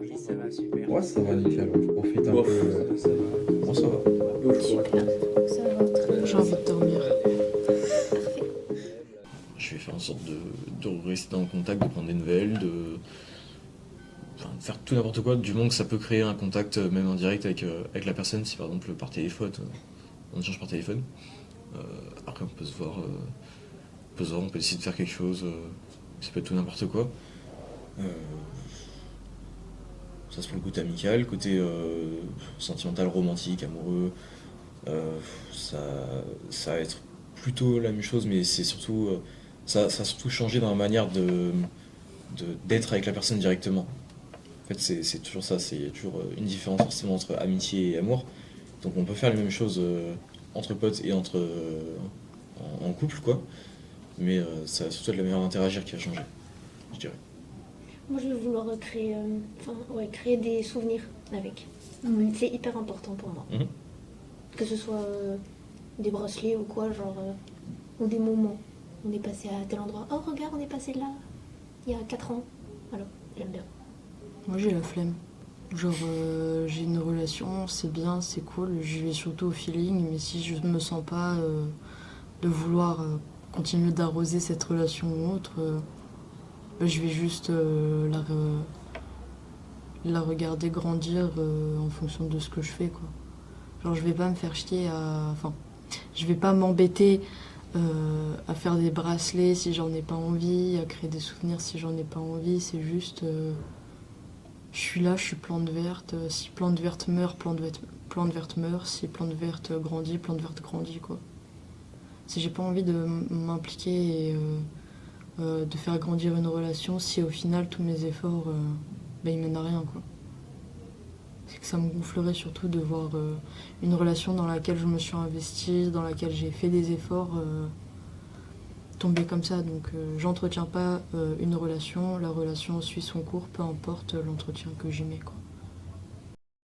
Oui, ça va, super. Ouais, ça va nickel, ouais. Je profite un Bof, peu. ça va. Bon, ça va. Bof, Super, ça va très. J'ai envie de dormir. Parfait. Je vais faire en sorte de rester en contact, de prendre des nouvelles, enfin, de faire tout n'importe quoi, du moment que ça peut créer un contact, même en direct, avec la personne, si par exemple par téléphone, on échange par téléphone. Après, on peut se voir, on peut essayer de faire quelque chose, ça peut être tout n'importe quoi. Euh, Ça, c'est pour le côté amical, côté sentimental, romantique, amoureux, euh, ça, ça va être plutôt la même chose, mais c'est surtout, ça a surtout changé dans la manière d'être avec la personne directement. En fait, c'est toujours ça, il y a toujours une différence forcément entre amitié et amour. Donc on peut faire les mêmes choses entre potes et en couple, quoi. Mais ça va surtout être la manière d'interagir qui va changer, je dirais. Moi, je vais vouloir créer, créer des souvenirs avec. Oui. C'est hyper important pour moi. Mhm. Que ce soit des bracelets ou quoi, genre, ou des moments. On est passé à tel endroit. Oh, regarde, on est passé là, il y a 4 ans. Alors, j'aime bien. Moi j'ai la flemme. Genre j'ai une relation, c'est bien, c'est cool, je vais surtout au feeling, mais si je me sens pas de vouloir continuer d'arroser cette relation ou autre, bah, je vais juste la regarder grandir en fonction de ce que je fais quoi. Genre je vais pas me faire chier à. Enfin, je vais pas m'embêter à faire des bracelets si j'en ai pas envie, à créer des souvenirs si j'en ai pas envie, c'est juste. Je suis là, je suis plante verte. Si plante verte meurt, plante verte meurt. Si plante verte grandit, plante verte grandit, quoi. Si j'ai pas envie de m'impliquer et de faire grandir une relation, si au final tous mes efforts, ils mènent à rien, quoi. C'est que ça me gonflerait surtout de voir une relation dans laquelle je me suis investie, dans laquelle j'ai fait des efforts, tomber comme ça. Donc j'entretiens pas une relation, la relation suit son cours, peu importe l'entretien que j'y mets, quoi.